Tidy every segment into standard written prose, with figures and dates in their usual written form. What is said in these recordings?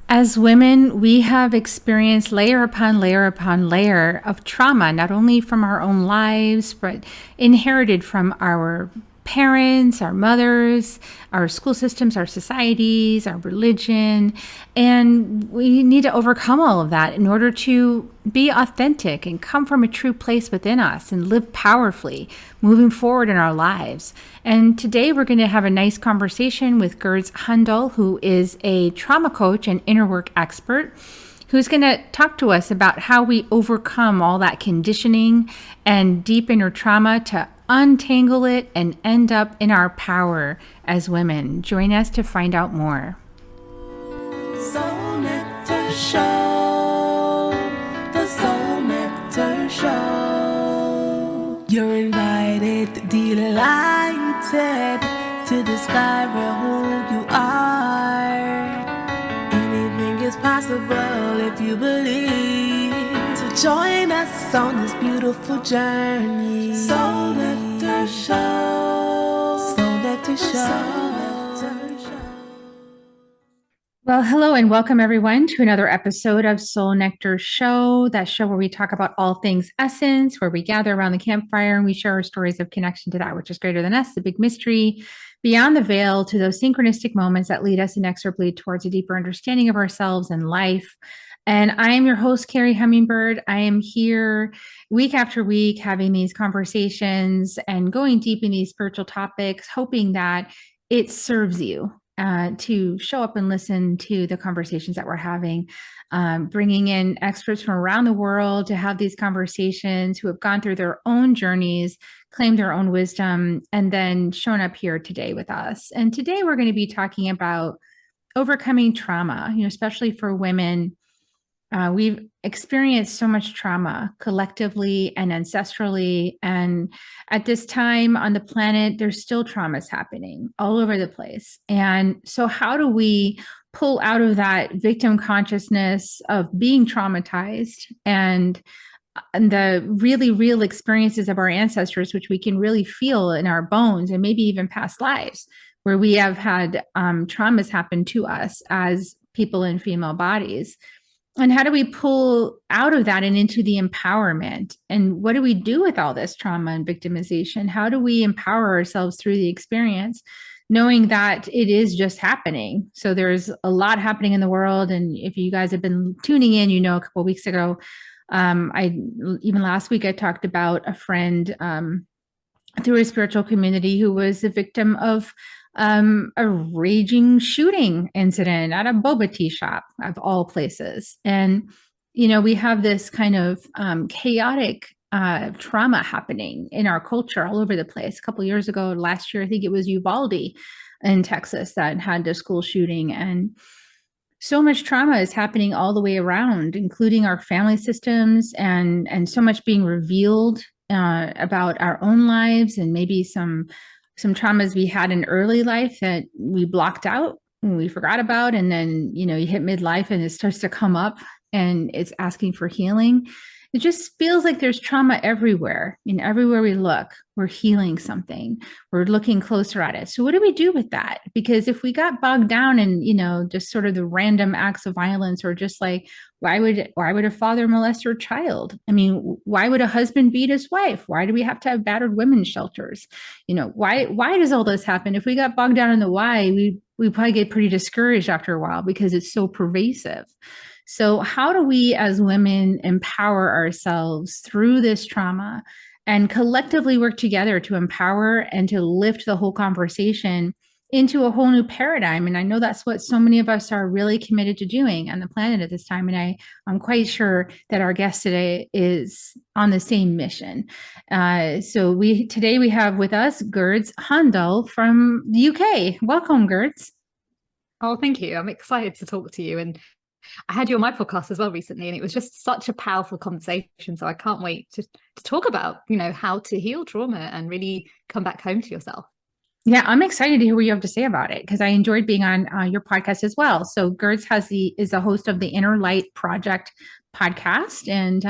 As women, we have experienced layer upon layer upon layer of trauma, not only from our own lives, but inherited from our parents, our mothers, our school systems, our societies, our religion. And we need to overcome all of that in order to be authentic and come from a true place within us and live powerfully moving forward in our lives. And today we're going to have a nice conversation with Gurds Hundal, who is a trauma coach and inner work expert, who's going to talk to us about how we overcome all that conditioning and deep inner trauma to untangle it and end up in our power as women. Join us to find out more. Soul Nectar Show, the Soul Nectar Show. You're invited, delighted to discover who you are. Anything is possible if you believe. So join us on this beautiful journey. Soul Nectar Show, Soul Nectar Show. Well, hello and welcome everyone to another episode of Soul Nectar Show, that show where we talk about all things essence, where we gather around the campfire and we share our stories of connection to that which is greater than us, the big mystery, beyond the veil, to those synchronistic moments that lead us inexorably towards a deeper understanding of ourselves and life. And I am your host, Carrie Hummingbird. I am here week after week having these conversations and going deep in these spiritual topics, hoping that it serves you. To show up and listen to the conversations that we're having, bringing in experts from around the world to have these conversations, who have gone through their own journeys, claimed their own wisdom, and then shown up here today with us. And today we're going to be talking about overcoming trauma, especially for women. We've experienced so much trauma collectively and ancestrally. And at this time on the planet, there's still traumas happening all over the place. And so how do we pull out of that victim consciousness of being traumatized and the really real experiences of our ancestors, which we can really feel in our bones and maybe even past lives, where we have had traumas happen to us as people in female bodies? And how do we pull out of that and into the empowerment? And what do we do with all this trauma and victimization? How do we empower ourselves through the experience, knowing that it is just happening? So there's a lot happening in the world. And if you guys have been tuning in, a couple of weeks ago, even last week, I talked about a friend through a spiritual community who was the victim of a raging shooting incident at a boba tea shop, of all places. And, we have this kind of chaotic trauma happening in our culture all over the place. A couple of years ago, last year, I think it was Uvalde in Texas that had the school shooting. And so much trauma is happening all the way around, including our family systems, and so much being revealed about our own lives, and maybe some traumas we had in early life that we blocked out and we forgot about. And then, you hit midlife and it starts to come up and it's asking for healing. It just feels like there's trauma everywhere. And everywhere we look, we're healing something. We're looking closer at it. So what do we do with that? Because if we got bogged down in, just sort of the random acts of violence, or just like, why would a father molest your child? I mean, why would a husband beat his wife? Why do we have to have battered women's shelters? Why does all this happen? If we got bogged down in the why, we probably get pretty discouraged after a while because it's so pervasive. So how do we as women empower ourselves through this trauma and collectively work together to empower and to lift the whole conversation into a whole new paradigm? And I know that's what so many of us are really committed to doing on the planet at this time. And I'm quite sure that our guest today is on the same mission. So today we have with us Gurds Hundal from the UK. Welcome, Gurds. Oh, thank you. I'm excited to talk to you. And I had you on my podcast as well recently, and it was just such a powerful conversation. So I can't wait to talk about, how to heal trauma and really come back home to yourself. Yeah, I'm excited to hear what you have to say about it, because I enjoyed being on your podcast as well. So Gurds is a host of the Inner Light Project podcast, and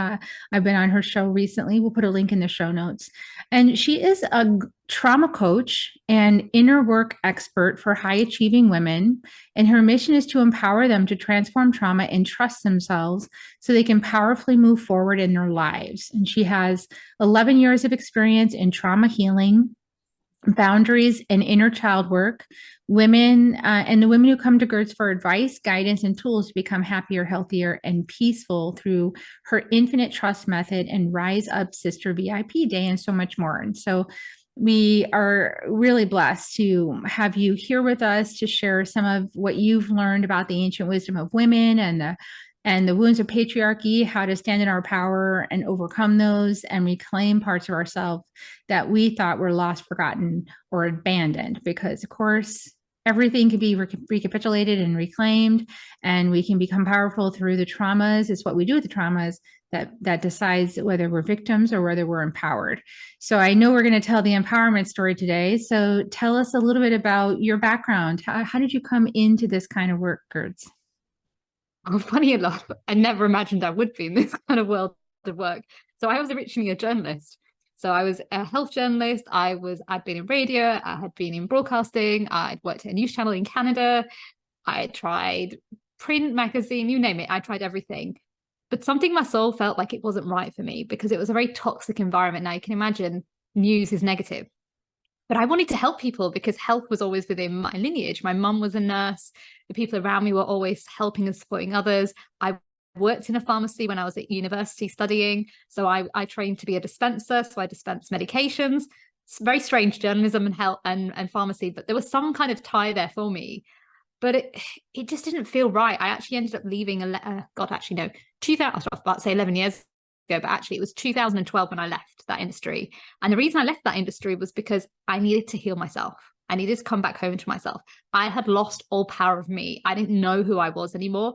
I've been on her show recently. We'll put a link in the show notes. And she is a trauma coach and inner work expert for high achieving women. And her mission is to empower them to transform trauma and trust themselves so they can powerfully move forward in their lives. And she has 11 years of experience in trauma healing, boundaries, and inner child work. Women and the women who come to Gurds for advice, guidance, and tools to become happier, healthier, and peaceful through her infinite trust method and Rise Up Sister VIP Day, and so much more. And so we are really blessed to have you here with us to share some of what you've learned about the ancient wisdom of women and the wounds of patriarchy, how to stand in our power and overcome those and reclaim parts of ourselves that we thought were lost, forgotten, or abandoned. Because, of course, everything can be recapitulated and reclaimed, and we can become powerful through the traumas. It's what we do with the traumas that decides whether we're victims or whether we're empowered. So I know we're going to tell the empowerment story today. So tell us a little bit about your background. How did you come into this kind of work, Gurds? Oh, funny enough, I never imagined I would be in this kind of world of work. So I was originally a journalist. So I was a health journalist. I'd been in radio, I had been in broadcasting, I'd worked at a news channel in Canada. I tried print, magazine, you name it. I tried everything. But something in my soul felt like it wasn't right for me because it was a very toxic environment. Now you can imagine news is negative. But I wanted to help people because health was always within my lineage. My mum was a nurse. The people around me were always helping and supporting others. I worked in a pharmacy when I was at university studying. So I trained to be a dispenser. So I dispensed medications. It's very strange, journalism and health and pharmacy, but there was some kind of tie there for me. But it just didn't feel right. I actually ended up leaving 2000, I was about to say 11 years ago, but actually it was 2012 when I left that industry. And the reason I left that industry was because I needed to heal myself. I needed to come back home to myself. I had lost all power of me. I didn't know who I was anymore.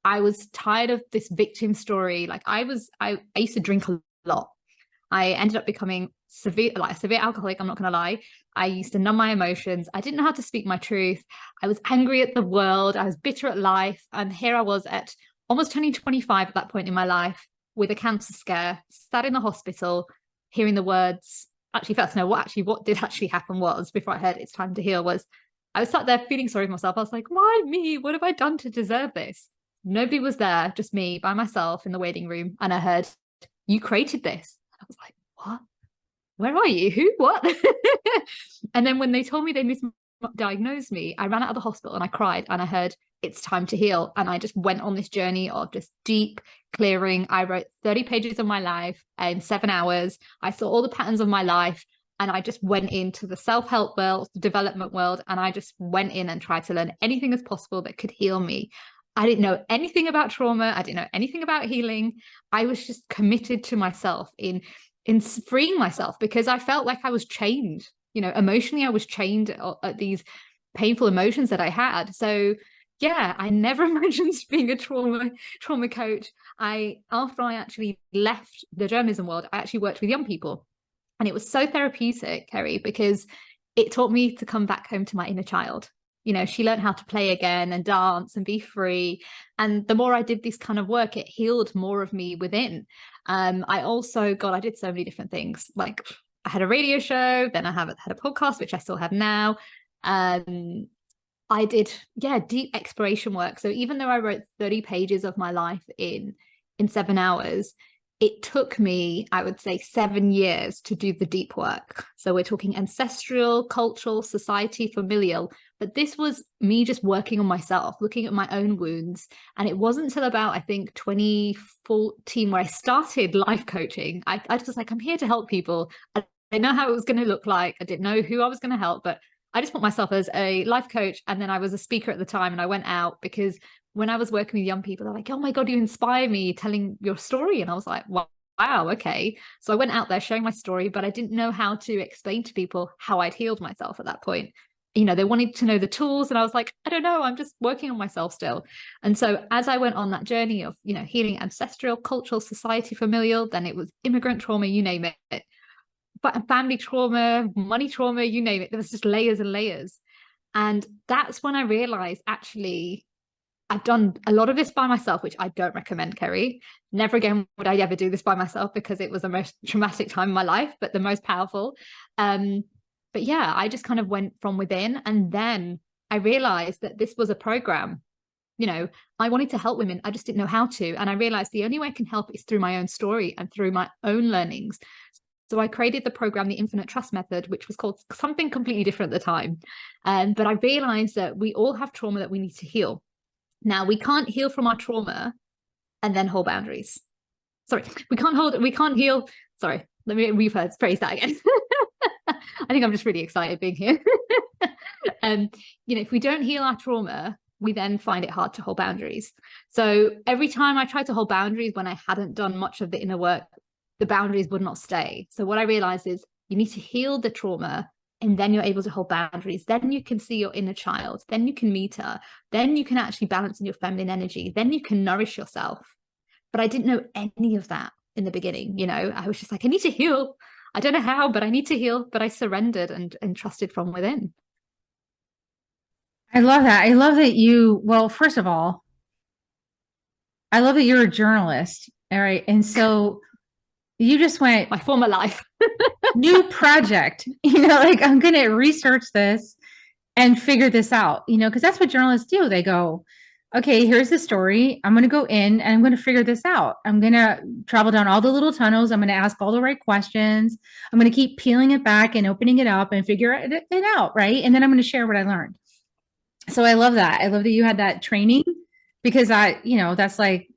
I was tired of this victim story. Like I used to drink a lot. I ended up becoming a severe alcoholic. I'm not going to lie. I used to numb my emotions. I didn't know how to speak my truth. I was angry at the world. I was bitter at life. And here I was at almost turning 25 at that point in my life with a cancer scare, sat in the hospital, hearing the words. Actually, first, no, what did actually happen was, before I heard it's time to heal, was I was sat there feeling sorry for myself. I was like, why me? What have I done to deserve this? Nobody was there, just me by myself in the waiting room. And I heard, you created this. I was like, what? Where are you? Who? What? And then when they told me they misdiagnosed me, I ran out of the hospital and I cried and I heard, it's time to heal. And I just went on this journey of just deep clearing. I wrote 30 pages of my life in 7 hours. I saw all the patterns of my life and I just went into the self-help world, the development world, and I just went in and tried to learn anything as possible that could heal me. I didn't know anything about trauma. I didn't know anything about healing. I was just committed to myself in freeing myself because I felt like I was chained. Emotionally, I was chained at these painful emotions that I had. So yeah, I never imagined being a trauma coach. After I actually left the journalism world, I actually worked with young people. And it was so therapeutic, Kerry, because it taught me to come back home to my inner child. She learned how to play again and dance and be free. And the more I did this kind of work, it healed more of me within. I did so many different things. Like I had a radio show, then I had a podcast, which I still have now. I did, deep exploration work. So even though I wrote 30 pages of my life in 7 hours, it took me, I would say, 7 years to do the deep work. So we're talking ancestral, cultural, society, familial. But this was me just working on myself, looking at my own wounds. And it wasn't until about, I think, 2014 where I started life coaching. I was like, I'm here to help people. I didn't know how it was going to look like. I didn't know who I was going to help, but I just put myself as a life coach. And then I was a speaker at the time and I went out because when I was working with young people, they're like, oh my God, you inspire me telling your story. And I was like, wow, okay. So I went out there showing my story, but I didn't know how to explain to people how I'd healed myself at that point. They wanted to know the tools. And I was like, I don't know, I'm just working on myself still. And so as I went on that journey of, healing ancestral, cultural, society, familial, then it was immigrant trauma, you name it. But family trauma, money trauma, you name it. There was just layers and layers. And that's when I realized actually I've done a lot of this by myself, which I don't recommend, Kerry. Never again would I ever do this by myself, because it was the most traumatic time in my life, but the most powerful. But yeah, I just kind of went from within, and then I realized that this was a program. I wanted to help women. I just didn't know how to. And I realized the only way I can help is through my own story and through my own learnings. So I created the program, the Infinite Trust Method, which was called something completely different at the time. But I realized that we all have trauma that we need to heal. Now, we can't heal from our trauma and then hold boundaries. Sorry, we can't heal. Sorry, let me rephrase that again. I think I'm just really excited being here. If we don't heal our trauma, we then find it hard to hold boundaries. So every time I tried to hold boundaries when I hadn't done much of the inner work, the boundaries would not stay. So what I realized is you need to heal the trauma, and then you're able to hold boundaries. Then you can see your inner child. Then you can meet her. Then you can actually balance in your feminine energy. Then you can nourish yourself. But I didn't know any of that in the beginning. I was just like, I need to heal. I don't know how, but I need to heal. But I surrendered and trusted from within. I love that. I love that well, first of all, I love that you're a journalist. All right. And so you just went my former life. New project, like I'm going to research this and figure this out, because that's what journalists do. They go, okay, here's the story. I'm going to go in and I'm going to figure this out. I'm going to travel down all the little tunnels. I'm going to ask all the right questions. I'm going to keep peeling it back and opening it up and figure it out. Right. And then I'm going to share what I learned. So I love that. I love that you had that training, because that's like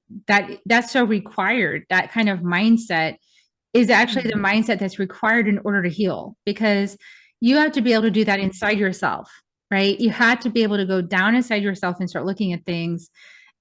that's so required. That kind of mindset is actually the mindset that's required in order to heal, because you have to be able to do that inside yourself, right? You had to be able to go down inside yourself and start looking at things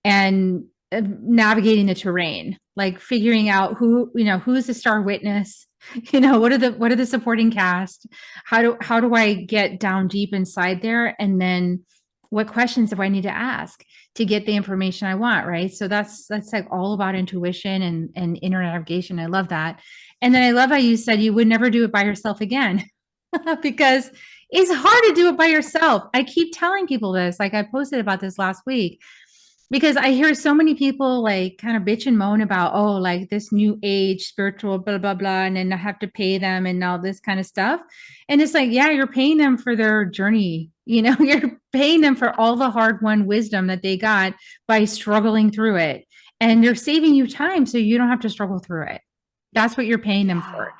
and navigating the terrain, like figuring out who's the star witness, what are the supporting cast? How do I get down deep inside there? And then what questions do I need to ask to get the information I want, right? So that's like all about intuition and inner navigation. I love that. And then I love how you said you would never do it by yourself again, because it's hard to do it by yourself. I keep telling people this, like I posted about this last week, because I hear so many people like kind of bitch and moan about, oh, like this new age spiritual, blah, blah, blah. And then I have to pay them and all this kind of stuff. And it's like, yeah, you're paying them for their journey. You're paying them for all the hard won wisdom that they got by struggling through it. And they're saving you time so you don't have to struggle through it. That's what you're paying them for.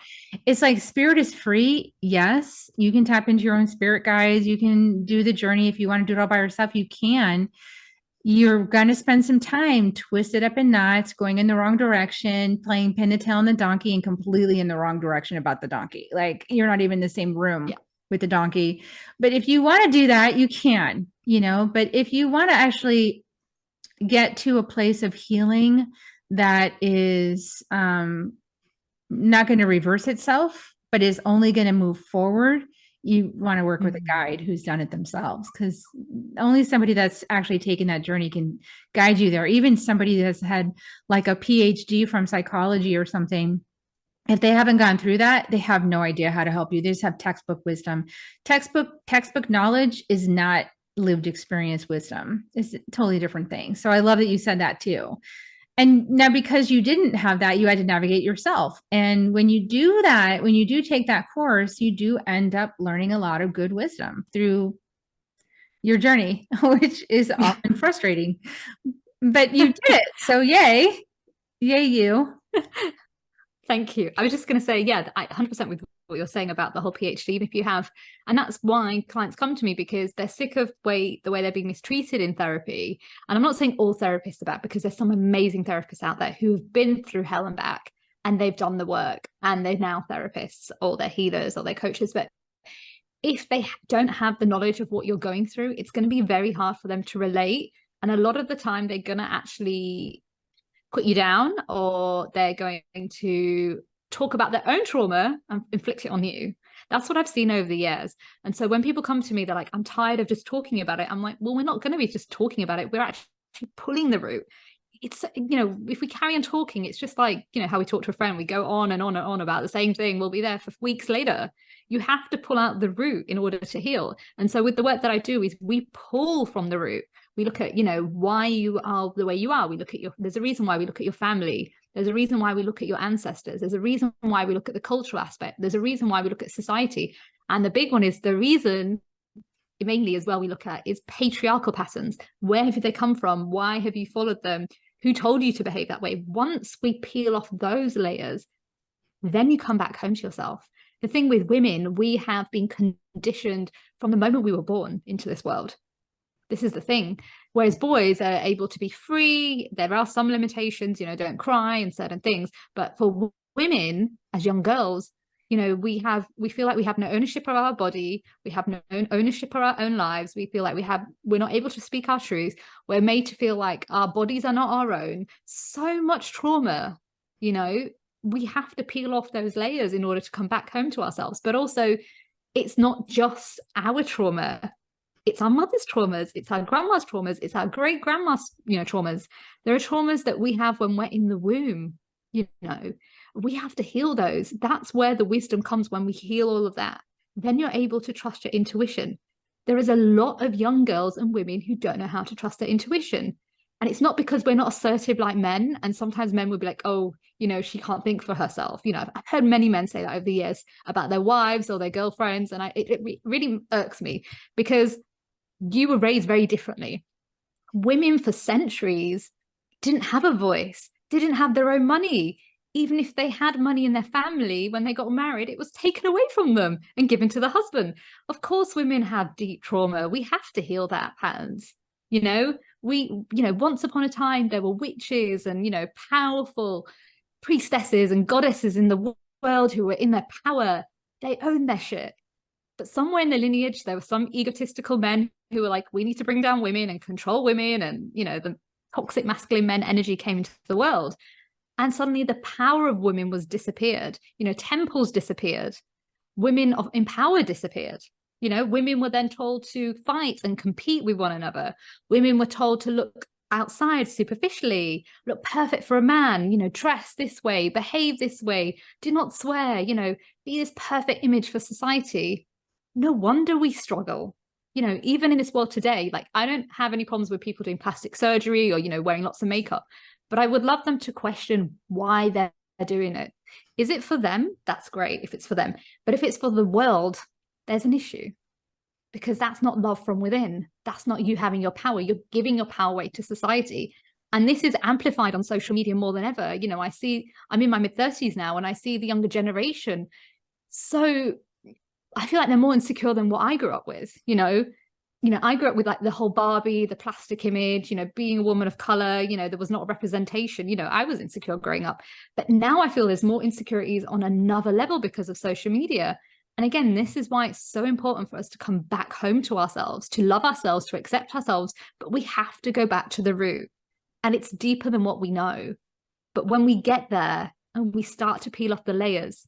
It's like spirit is free. Yes, you can tap into your own spirit guides. You can do the journey. If you want to do it all by yourself, you can. You're going to spend some time twisted up in knots, going in the wrong direction, playing pin the tail on the donkey, and completely in the wrong direction about the donkey. Like you're not even in the same room with the donkey. But if you want to do that, you can, but if you want to actually get to a place of healing that is not going to reverse itself, but is only going to move forward, you want to work with a guide who's done it themselves, because only somebody that's actually taken that journey can guide you there. Even somebody that's had like a PhD from psychology or something, if they haven't gone through that, they have no idea how to help you. They just have textbook wisdom. Textbook knowledge is not lived experience wisdom. It's a totally different thing. So I love that you said that too. And now, because you didn't have that, you had to navigate yourself. And when you do that, when you do take that course, you do end up learning a lot of good wisdom through your journey, which is often frustrating, but you did it. So yay you. Thank you. I was just going to say, yeah, I 100% with what you're saying about the whole PhD. And if you have, and that's why clients come to me, because they're sick of the way they're being mistreated in therapy. And I'm not saying all therapists are bad, because there's some amazing therapists out there who have been through hell and back, and they've done the work, and they're now therapists, or they're healers, or they're coaches. But if they don't have the knowledge of what you're going through, it's going to be very hard for them to relate. And a lot of the time they're going to actually put you down, or they're going to talk about their own trauma and inflict it on you. That's what I've seen over the years. And so when people come to me, they're like, I'm tired of just talking about it. I'm like, well, we're not going to be just talking about it. We're actually pulling the root. It's, if we carry on talking, it's just like, how we talk to a friend, we go on and on and on about the same thing. We'll be there for weeks later. You have to pull out the root in order to heal. And so with the work that I do is we pull from the root. We look at, you know, why you are the way you are. We look at there's a reason why we look at your family. There's a reason why we look at your ancestors. There's a reason why we look at the cultural aspect. There's a reason why we look at society. And the big one is the reason mainly as well we look at is patriarchal patterns. Where have they come from? Why have you followed them? Who told you to behave that way? Once we peel off those layers, then you come back home to yourself. The thing with women, we have been conditioned from the moment we were born into this world. This is the thing. Whereas boys are able to be free. There are some limitations, you know, don't cry and certain things. But for women, as young girls, you know, we feel like we have no ownership of our body. We have no ownership of our own lives. We feel like we're not able to speak our truth. We're made to feel like our bodies are not our own. So much trauma, you know, we have to peel off those layers in order to come back home to ourselves. But also, it's not just our trauma. It's our mother's traumas. It's our grandma's traumas. It's our great grandma's, you know, traumas. There are traumas that we have when we're in the womb, you know. We have to heal those. That's where the wisdom comes, when we heal all of that. Then you're able to trust your intuition. There is a lot of young girls and women who don't know how to trust their intuition. And it's not because we're not assertive like men. And sometimes men will be like, oh, you know, she can't think for herself. You know, I've heard many men say that over the years about their wives or their girlfriends. And it really irks me, because you were raised very differently. Women for centuries didn't have a voice, didn't have their own money. Even if they had money in their family, when they got married, it was taken away from them and given to the husband. Of course, women have deep trauma. We have to heal that patterns. You know, once upon a time, there were witches and, you know, powerful priestesses and goddesses in the world who were in their power. They owned their shit. But somewhere in the lineage, there were some egotistical men who were like, we need to bring down women and control women. And, you know, the toxic masculine men energy came into the world. And suddenly the power of women was disappeared. You know, temples disappeared. Women in power disappeared. You know, women were then told to fight and compete with one another. Women were told to look outside superficially, look perfect for a man, you know, dress this way, behave this way, do not swear, you know, be this perfect image for society. No wonder we struggle. You know, even in this world today, like, I don't have any problems with people doing plastic surgery or, you know, wearing lots of makeup. But I would love them to question why they're doing it. Is it for them? That's great if it's for them. But if it's for the world, there's an issue. Because that's not love from within. That's not you having your power. You're giving your power away to society. And this is amplified on social media more than ever. You know, I'm in my mid-30s now, and I see the younger generation. So I feel like they're more insecure than what I grew up with, you know. I grew up with like the whole Barbie, the plastic image, you know, being a woman of color, you know, there was not a representation, you know, I was insecure growing up. But now I feel there's more insecurities on another level because of social media. And again, this is why it's so important for us to come back home to ourselves, to love ourselves, to accept ourselves. But we have to go back to the root. And it's deeper than what we know. But when we get there and we start to peel off the layers,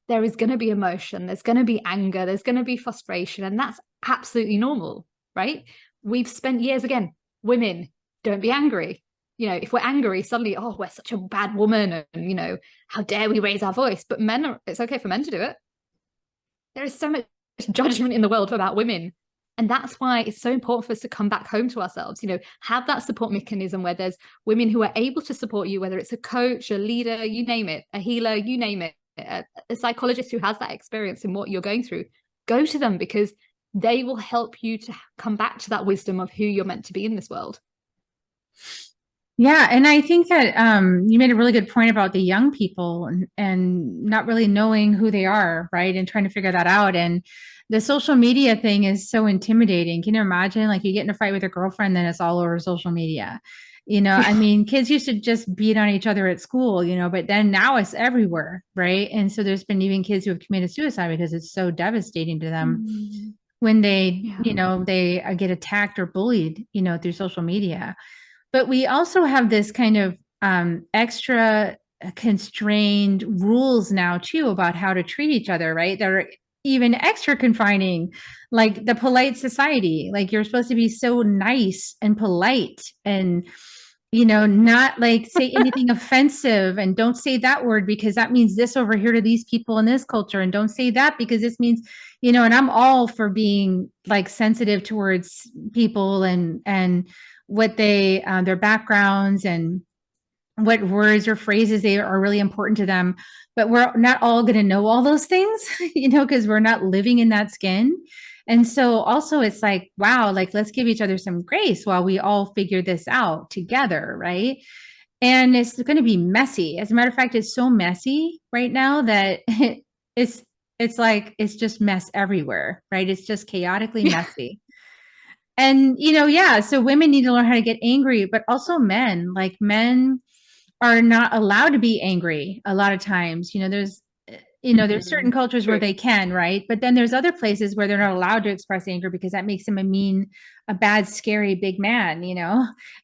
there is going to be emotion, there's going to be anger, there's going to be frustration, and that's absolutely normal, right? We've spent years, again, women, don't be angry. You know, if we're angry, suddenly, oh, we're such a bad woman, and, you know, how dare we raise our voice? But it's okay for men to do it. There is so much judgment in the world about women. And that's why it's so important for us to come back home to ourselves, you know, have that support mechanism where there's women who are able to support you, whether it's a coach, a leader, you name it, a healer, you name it. A psychologist who has that experience in what you're going through, go to them, because they will help you to come back to that wisdom of who you're meant to be in this world. Yeah. And I think that you made a really good point about the young people and not really knowing who they are, right? And trying to figure that out. And the social media thing is so intimidating. Can you imagine, like, you get in a fight with your girlfriend, then it's all over social media? You know, I mean, kids used to just beat on each other at school, you know, but then now it's everywhere, right? And so there's been even kids who have committed suicide because it's so devastating to them when they, you know, they get attacked or bullied, you know, through social media. But we also have this kind of extra constrained rules now too about how to treat each other, right? That are even extra confining, like the polite society. Like, you're supposed to be so nice and polite, and not like say anything offensive, and don't say that word because that means this over here to these people in this culture, and don't say that because this means, and I'm all for being like sensitive towards people and what they their backgrounds and what words or phrases they are really important to them. But we're not all going to know all those things, because we're not living in that skin. And so also it's like, wow, like let's give each other some grace while we all figure this out together, right? And it's going to be messy. As a matter of fact, it's so messy right now that it's it's like it's just mess everywhere, right? It's just chaotically messy. And yeah, so women need to learn how to get angry, but also men, like men are not allowed to be angry a lot of times. There's certain cultures where they can, right? But then there's other places where they're not allowed to express anger because that makes them a bad, scary big man,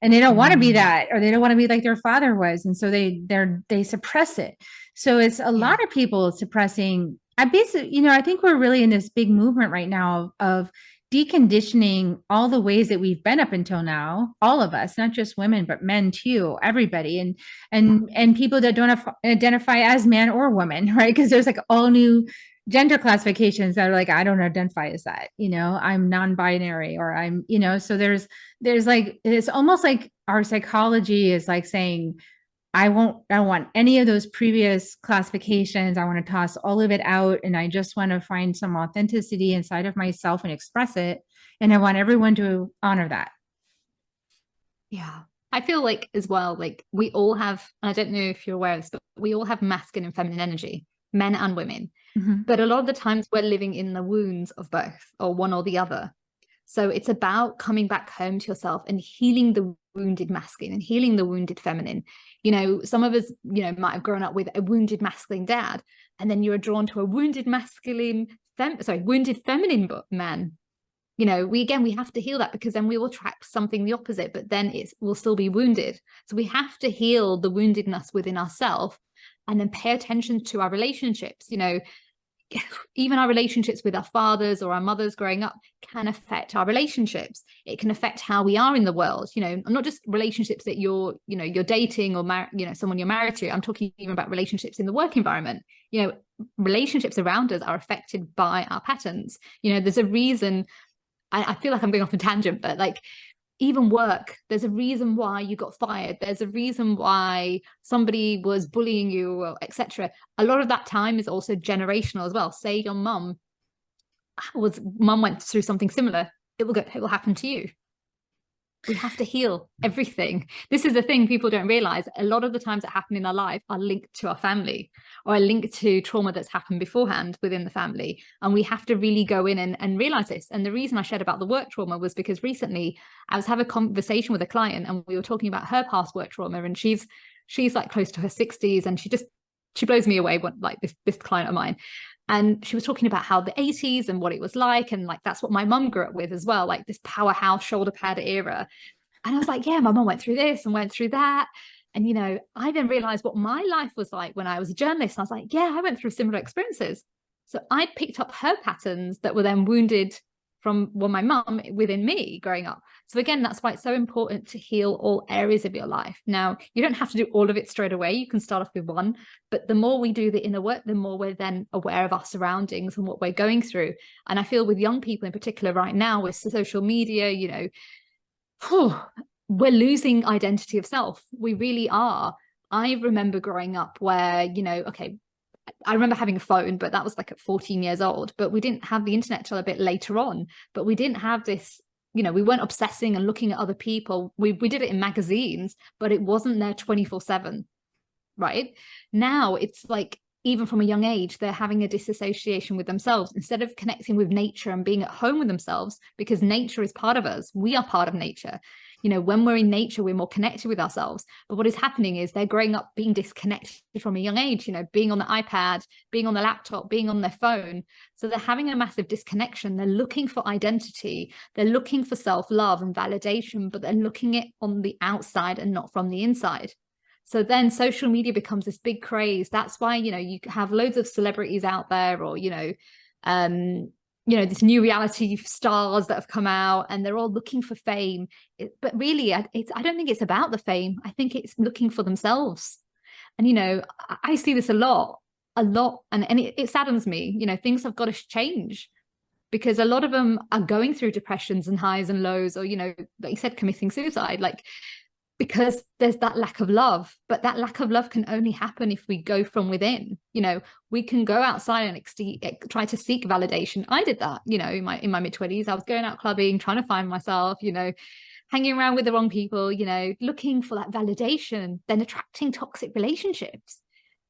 and they don't want to be that, or they don't want to be like their father was. And so they suppress it. So it's a lot of people suppressing. I think we're really in this big movement right now of deconditioning all the ways that we've been up until now, all of us, not just women, but men too, everybody. And people that don't identify as man or woman, right? Because there's like all new gender classifications that are like, I don't identify as that, I'm non-binary, or I'm, so there's like, it's almost like our psychology is like saying, I don't want any of those previous classifications. I want to toss all of it out. And I just want to find some authenticity inside of myself and express it. And I want everyone to honor that. Yeah. I feel like as well, like we all have, and I don't know if you're aware of this, but we all have masculine and feminine energy, men and women. Mm-hmm. But a lot of the times we're living in the wounds of both, or one or the other. So it's about coming back home to yourself and healing the wounded masculine and healing the wounded feminine. Some of us, might have grown up with a wounded masculine dad, and then you're drawn to a wounded wounded feminine man. We have to heal that, because then we will attract something the opposite, but then we'll still be wounded. So we have to heal the woundedness within ourselves, and then pay attention to our relationships. Even our relationships with our fathers or our mothers growing up can affect our relationships. It can affect how we are in the world. Not just relationships that you're dating or someone you're married to. I'm talking even about relationships in the work environment. Relationships around us are affected by our patterns. There's a reason. I feel like I'm going off a tangent, but like, even work, there's a reason why you got fired. There's a reason why somebody was bullying you, etc. A lot of that time is also generational as well. Say your mum went through something similar, it will happen to you. We have to heal everything. This is the thing people don't realize. A lot of the times that happen in our life are linked to our family, or are linked to trauma that's happened beforehand within the family. And we have to really go in and realize this. And the reason I shared about the work trauma was because recently I was having a conversation with a client, and we were talking about her past work trauma. And she's like close to her 60s, and she blows me away, like this client of mine. And she was talking about how the 80s and what it was like. And like, that's what my mum grew up with as well, like this powerhouse shoulder pad era. And I was like, yeah, my mum went through this and went through that. And, I then realized what my life was like when I was a journalist. And I was like, yeah, I went through similar experiences. So I picked up her patterns that were then wounded from my mum within me growing up. So again, that's why it's so important to heal all areas of your life. Now, you don't have to do all of it straight away. You can start off with one, but the more we do the inner work, the more we're then aware of our surroundings and what we're going through. And I feel with young people in particular right now with social media, we're losing identity of self. We really are. I remember growing up where, I remember having a phone, but that was like at 14 years old. But we didn't have the internet till a bit later on. But we didn't have this, we weren't obsessing and looking at other people. We did it in magazines, but it wasn't there 24/7, right? Now it's like, even from a young age, they're having a disassociation with themselves instead of connecting with nature and being at home with themselves, because nature is part of us. We are part of nature. When we're in nature, we're more connected with ourselves. But what is happening is they're growing up being disconnected from a young age, being on the iPad, being on the laptop, being on their phone. So they're having a massive disconnection. They're looking for identity. They're looking for self-love and validation, but they're looking it on the outside and not from the inside. So then social media becomes this big craze. That's why, you have loads of celebrities out there, or, this new reality stars that have come out, and they're all looking for fame. But really, I don't think it's about the fame. I think it's looking for themselves. And, I see this a lot, and it saddens me. Things have got to change, because a lot of them are going through depressions and highs and lows, or, like you said, committing suicide, like, because there's that lack of love. But that lack of love can only happen if we go from within. We can go outside and try to seek validation. I did that, in my mid-20s. I was going out clubbing, trying to find myself, hanging around with the wrong people, looking for that validation, then attracting toxic relationships,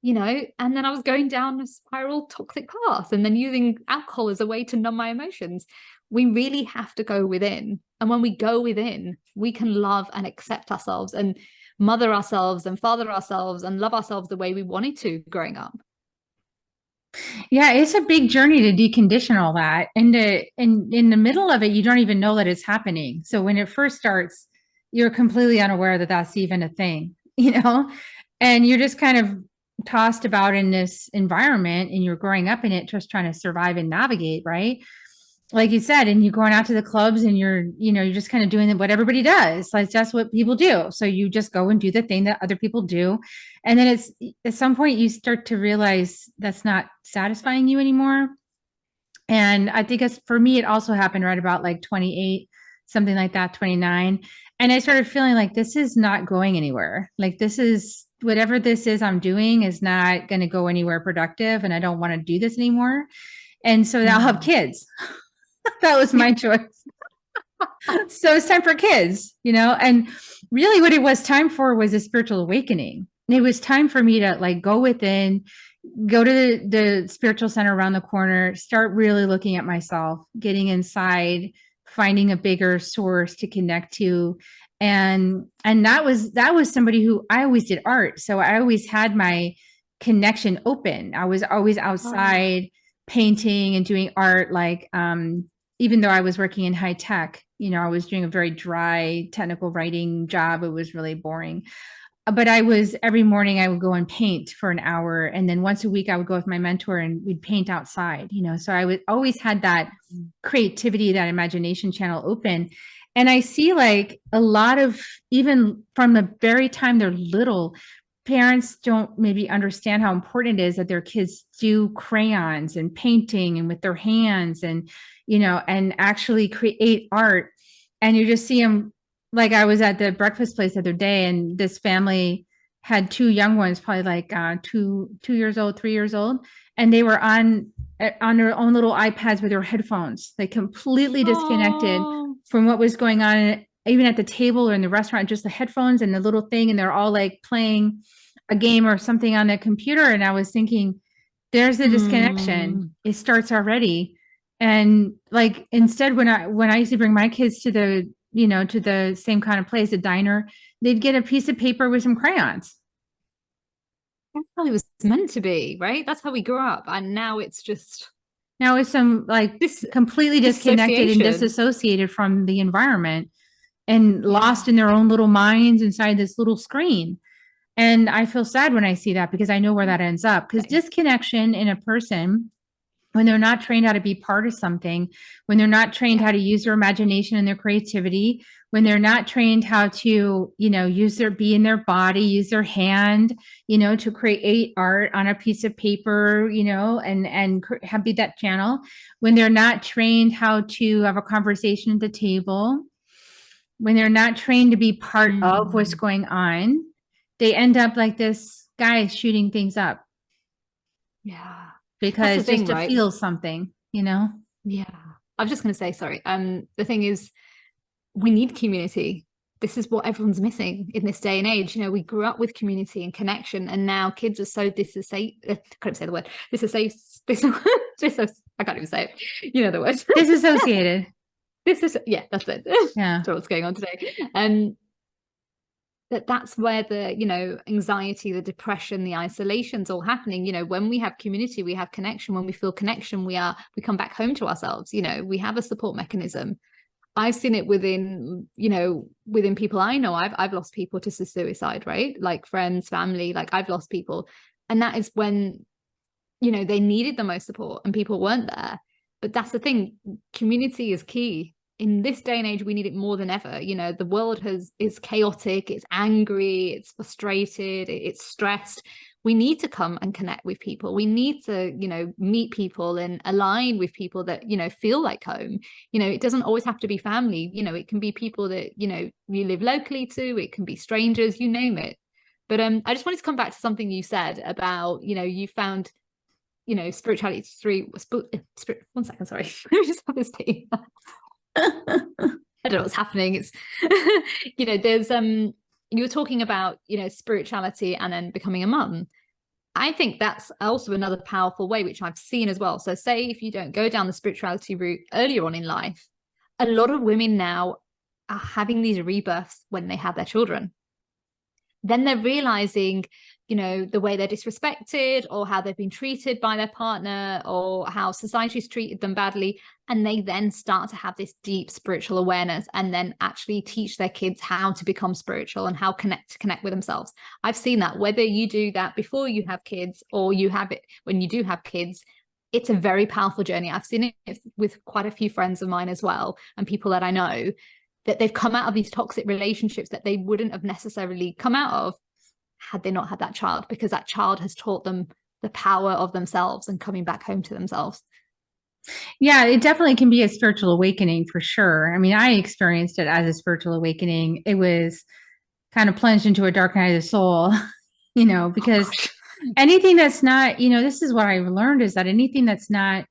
and then I was going down a spiral toxic path, and then using alcohol as a way to numb my emotions. We really have to go within. And when we go within, we can love and accept ourselves and mother ourselves and father ourselves and love ourselves the way we wanted to growing up. Yeah, it's a big journey to decondition all that. And in the middle of it, you don't even know that it's happening. So when it first starts, you're completely unaware that that's even a thing, and you're just kind of tossed about in this environment, and you're growing up in it, just trying to survive and navigate, right? Like you said, and you're going out to the clubs, and you're just kind of doing what everybody does. Like, that's what people do. So you just go and do the thing that other people do. And then it's at some point you start to realize that's not satisfying you anymore. And I think for me, it also happened right about like 28, something like that, 29. And I started feeling like this is not going anywhere. Like, this is whatever this is I'm doing is not going to go anywhere productive. And I don't want to do this anymore. And so I'll have kids. That was my choice. So it's time for kids, and really what it was time for was a spiritual awakening. It was time for me to like go within, go to the spiritual center around the corner, start really looking at myself, getting inside, finding a bigger source to connect to. And that was somebody who, I always did art. So I always had my connection open. I was always outside painting and doing art. Like, even though I was working in high tech, I was doing a very dry technical writing job. It was really boring. But every morning I would go and paint for an hour. And then once a week I would go with my mentor and we'd paint outside, so I would always had that creativity, that imagination channel open. And I see like a lot of, even from the very time they're little, parents don't maybe understand how important it is that their kids do crayons and painting and with their hands and, and actually create art. And you just see them. Like, I was at the breakfast place the other day, and this family had two young ones, probably like 2 years old, 3 years old. And they were on their own little iPads with their headphones, like completely disconnected from what was going on, even at the table or in the restaurant, just the headphones and the little thing. And they're all like playing a game or something on the computer. And I was thinking, there's the disconnection. It starts already. And like, instead, when I used to bring my kids to the same kind of place, a diner, they'd get a piece of paper with some crayons. That's how it was meant to be, right? That's how we grew up. And now it's some like this completely disconnected and disassociated from the environment and lost in their own little minds inside this little screen. And I feel sad when I see that, because I know where that ends up. Because disconnection in a person, when they're not trained how to be part of something, when they're not trained how to use their imagination and their creativity, when they're not trained how to, be in their body, use their hand, to create art on a piece of paper, and be that channel, when they're not trained how to have a conversation at the table, when they're not trained to be part of what's going on, they end up like this guy shooting things up. Yeah. Because just to feel something, Yeah. I was just going to say, sorry. The thing is, we need community. This is what everyone's missing in this day and age. We grew up with community and connection, and now kids are so disassociated. I can't even say the word. I can't even say it. You know the word. Disassociated. Yeah, that's it. Yeah. That's what's going on today. And that's where the anxiety, the depression, the isolation's all happening. When we have community, we have connection. When we feel connection, we come back home to ourselves. We have a support mechanism. I've seen it within people I know. I've lost people to suicide, right? Like friends, family, like I've lost people. And that is when they needed the most support and people weren't there. But that's the thing, community is key. In this day and age, we need it more than ever. You know, the world is chaotic, it's angry, it's frustrated, it's stressed. We need to come and connect with people. We need to, you know, meet people and align with people that, you know, feel like home. You know, it doesn't always have to be family. You know, it can be people that, you know, you live locally to, it can be strangers, you name it. But I just wanted to come back to something you said about, you know, you found, you know, spirituality through spirit. One second, sorry. Let me just have this tea. I don't know what's happening. It's you know, there's you were talking about, you know, spirituality and then becoming a mum. I think that's also another powerful way, which I've seen as well. So say if you don't go down the spirituality route earlier on in life, a lot of women now are having these rebirths when they have their children. Then they're realizing, you know, the way they're disrespected or how they've been treated by their partner or how society's treated them badly. And they then start to have this deep spiritual awareness and then actually teach their kids how to become spiritual and how to connect with themselves. I've seen that whether you do that before you have kids or you have it when you do have kids, it's a very powerful journey. I've seen it with quite a few friends of mine as well and people that I know, that they've come out of these toxic relationships that they wouldn't have necessarily come out of had they not had that child, because that child has taught them the power of themselves and coming back home to themselves. Yeah, it definitely can be a spiritual awakening for sure. I mean, I experienced it as a spiritual awakening. It was kind of plunged into a dark night of the soul, you know, because anything that's not, you know, this is what I learned is that anything that's not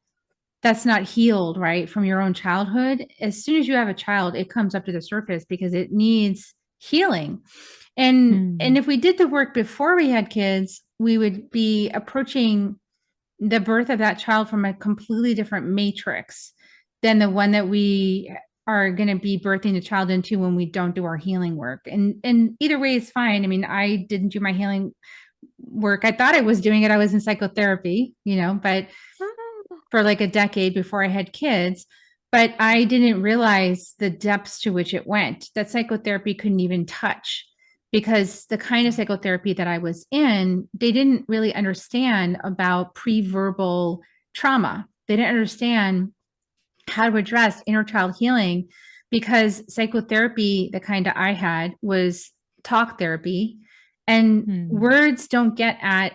healed, right, from your own childhood, as soon as you have a child, it comes up to the surface because it needs healing. And if we did the work before we had kids, we would be approaching the birth of that child from a completely different matrix than the one that we are going to be birthing the child into when we don't do our healing work. And either way is fine. I mean, I didn't do my healing work. I thought I was doing it. I was in psychotherapy, you know, but for like a decade before I had kids, but I didn't realize the depths to which it went that psychotherapy couldn't even touch, because the kind of psychotherapy that I was in, they didn't really understand about pre-verbal trauma. They didn't understand how to address inner child healing, because psychotherapy, the kind that I had, was talk therapy, and words don't get at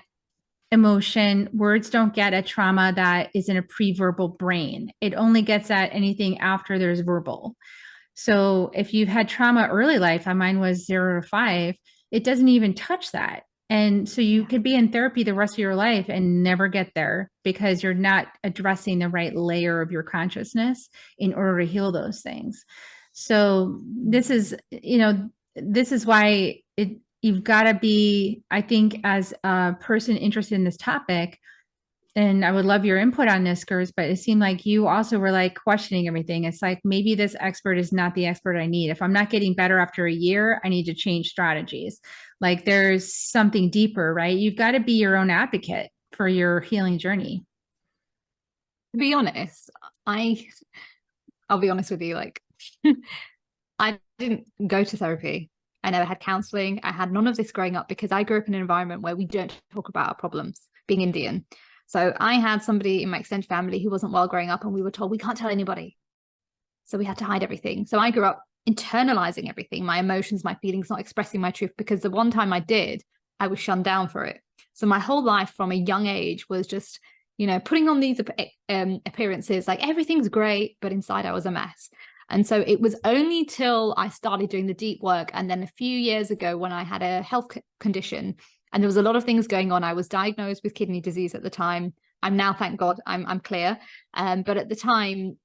emotion. Words don't get at trauma that is in a pre-verbal brain. It only gets at anything after there's verbal. So if you've had trauma early life, mine was 0 to 5, it doesn't even touch that. And so you could be in therapy the rest of your life and never get there because you're not addressing the right layer of your consciousness in order to heal those things. So this is, you know, this is why you've got to be, I think, as a person interested in this topic, and I would love your input on this, Gurds, but it seemed like you also were like questioning everything. It's like, maybe this expert is not the expert I need. If I'm not getting better after a year, I need to change strategies. Like there's something deeper, right? You've got to be your own advocate for your healing journey. To be honest, I'll be honest with you, like I didn't go to therapy. I never had counseling. I had none of this growing up because I grew up in an environment where we don't talk about our problems, being Indian. So I had somebody in my extended family who wasn't well growing up, and we were told we can't tell anybody. So we had to hide everything. So I grew up internalizing everything, my emotions, my feelings, not expressing my truth, because the one time I did, I was shunned down for it. So my whole life from a young age was just, you know, putting on these appearances, like everything's great, but inside I was a mess. And so it was only till I started doing the deep work, and then a few years ago when I had a health condition and there was a lot of things going on. I was diagnosed with kidney disease at the time. I'm now, thank God, I'm clear. But at the time,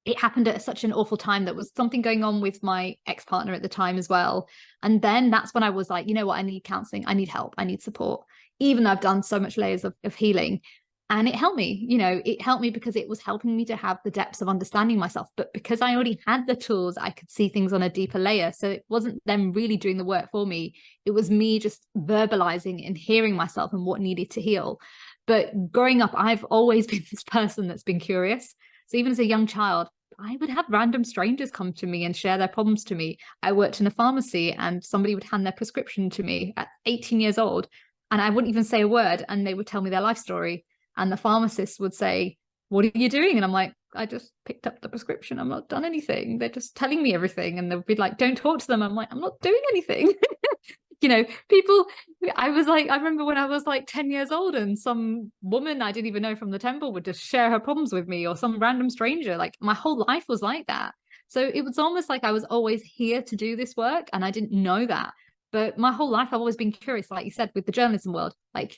it happened at such an awful time. That was something going on with my ex-partner at the time as well. And then that's when I was like, you know what, I need counseling, I need help, I need support, even though I've done so much layers of healing. And it helped me, you know, it helped me because it was helping me to have the depths of understanding myself. But because I already had the tools, I could see things on a deeper layer. So it wasn't them really doing the work for me. It was me just verbalizing and hearing myself and what needed to heal. But growing up, I've always been this person that's been curious. So even as a young child, I would have random strangers come to me and share their problems to me. I worked in a pharmacy and somebody would hand their prescription to me at 18 years old, and I wouldn't even say a word, and they would tell me their life story. And the pharmacist would say, what are you doing? And I'm like, I just picked up the prescription. I'm not done anything. They're just telling me everything. And they'll be like, don't talk to them. I'm like, I'm not doing anything. People, I remember when I was like 10 years old and some woman I didn't even know from the temple would just share her problems with me, or some random stranger. Like my whole life was like that. So it was almost like I was always here to do this work, and I didn't know that. But my whole life I've always been curious, like you said, with the journalism world, like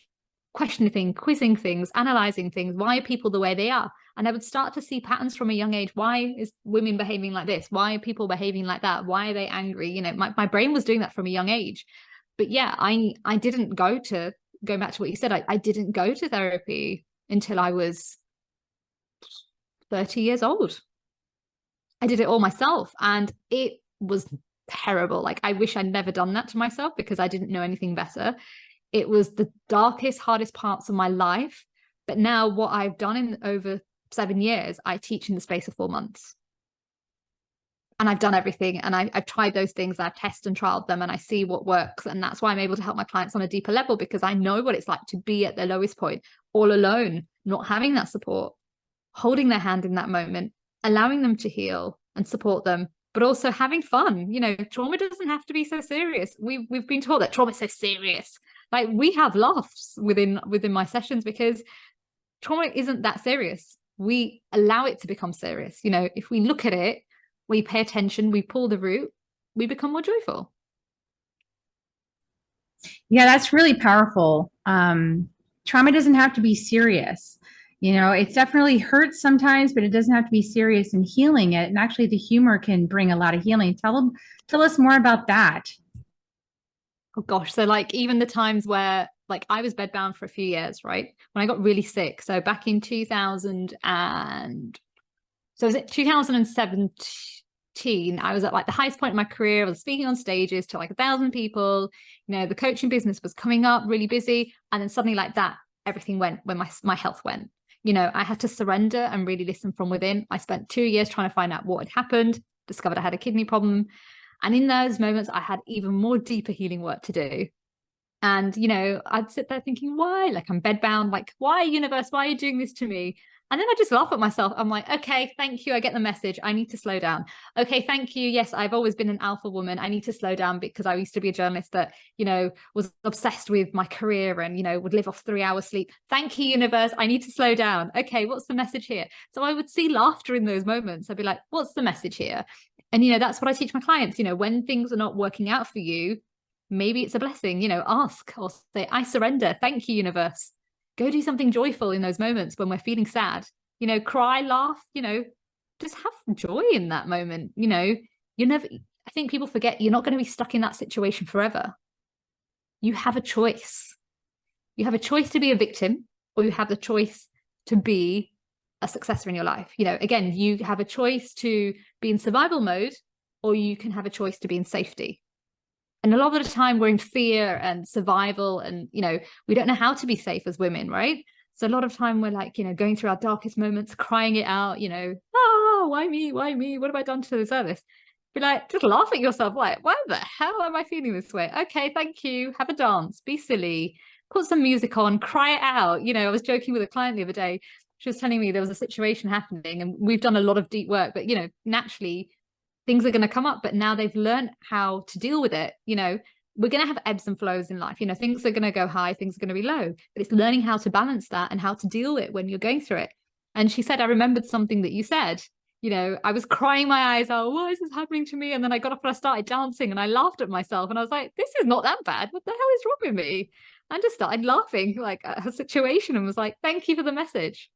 questioning things, quizzing things, analyzing things. Why are people the way they are? And I would start to see patterns from a young age. Why is women behaving like this? Why are people behaving like that? Why are they angry? My brain was doing that from a young age. But yeah, I didn't go back to what you said, I didn't go to therapy until I was 30 years old. I did it all myself, and it was terrible. Like, I wish I'd never done that to myself, because I didn't know anything better. It was the darkest, hardest parts of my life. But now what I've done in over 7 years, I teach in the space of 4 months. And I've done everything, and I've tried those things, and I've tested and trialed them, and I see what works. And that's why I'm able to help my clients on a deeper level, because I know what it's like to be at their lowest point, all alone, not having that support, holding their hand in that moment, allowing them to heal and support them, but also having fun. Trauma doesn't have to be so serious. We've been taught that trauma is so serious. Like, we have laughs within my sessions, because trauma isn't that serious. We allow it to become serious. If we look at it, we pay attention, we pull the root, we become more joyful. Yeah, that's really powerful. Trauma doesn't have to be serious. It definitely hurts sometimes, but it doesn't have to be serious in healing it. And actually the humor can bring a lot of healing. Tell us more about that. Oh gosh. So like, even the times where, like, I was bedbound for a few years, right? When I got really sick. So back in 2017, I was at like the highest point in my career. I was speaking on stages to like 1,000 people. The coaching business was coming up, really busy. And then suddenly, like that, everything went when my health went. I had to surrender and really listen from within. I spent 2 years trying to find out what had happened, discovered I had a kidney problem. And in those moments, I had even more deeper healing work to do. And, I'd sit there thinking, why? Like, I'm bedbound. Like, why, universe? Why are you doing this to me? And then I just laugh at myself. I'm like, okay, thank you. I get the message. I need to slow down. Okay, thank you. Yes, I've always been an alpha woman. I need to slow down, because I used to be a journalist that, was obsessed with my career and, would live off 3 hours sleep. Thank you, universe. I need to slow down. Okay, what's the message here? So I would see laughter in those moments. I'd be like, what's the message here? And, that's what I teach my clients. When things are not working out for you, maybe it's a blessing. Ask or say, I surrender. Thank you, universe. Go do something joyful in those moments when we're feeling sad. Cry, laugh, just have joy in that moment. I think people forget you're not going to be stuck in that situation forever. You have a choice. You have a choice to be a victim, or you have the choice to be a successor in your life. Again, you have a choice to be in survival mode, or you can have a choice to be in safety. And a lot of the time we're in fear and survival, and, we don't know how to be safe as women, right? So a lot of time we're like, going through our darkest moments, crying it out, why me? Why me? What have I done to deserve this? Be like, just laugh at yourself. Like, why the hell am I feeling this way? Okay, thank you. Have a dance, be silly, put some music on, cry it out. I was joking with a client the other day. She was telling me there was a situation happening, and we've done a lot of deep work, but, naturally things are going to come up, but now they've learned how to deal with it. We're going to have ebbs and flows in life. Things are going to go high, things are going to be low, but it's learning how to balance that and how to deal with it when you're going through it. And she said, I remembered something that you said. I was crying my eyes out, why is this happening to me? And then I got up and I started dancing, and I laughed at myself, and I was like, this is not that bad. What the hell is wrong with me? And just started laughing like at her situation, and was like, thank you for the message.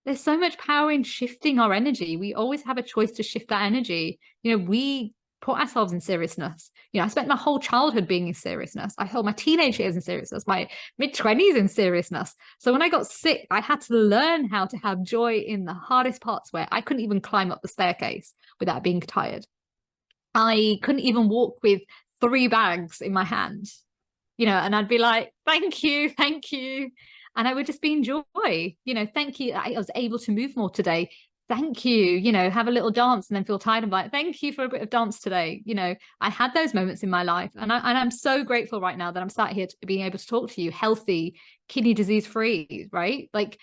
There's so much power in shifting our energy. We always have a choice to shift that energy. We put ourselves in seriousness. I spent my whole childhood being in seriousness. I held my teenage years in seriousness, my mid-20s in seriousness. So when I got sick, I had to learn how to have joy in the hardest parts, where I couldn't even climb up the staircase without being tired. I couldn't even walk with 3 bags in my hand, and I'd be like, thank you, thank you. And I would just be in joy, thank you. I was able to move more today. Thank you, have a little dance and then feel tired and like, thank you for a bit of dance today. I had those moments in my life, and I'm so grateful right now that I'm sat here being able to talk to you, healthy, kidney disease free, right? Like,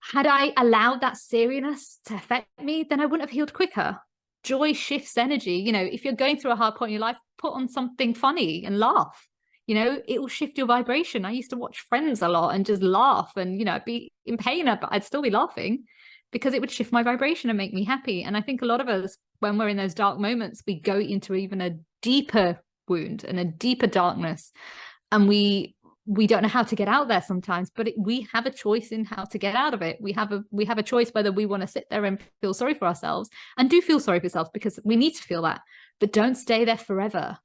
Had I allowed that seriousness to affect me, then I wouldn't have healed quicker. Joy shifts energy. You know, if you're going through a hard point in your life, put on something funny and laugh. You know, it will shift your vibration. I used to watch Friends a lot and just laugh, and, you know, I'd be in pain, but I'd still be laughing because it would shift my vibration and make me happy. And I think a lot of us, when we're in those dark moments, we go into even a deeper wound and a deeper darkness, and we don't know how to get out there sometimes, but we have a choice in how to get out of it. We have a choice whether we want to sit there and feel sorry for ourselves, and do feel sorry for yourself, because we need to feel that, but don't stay there forever.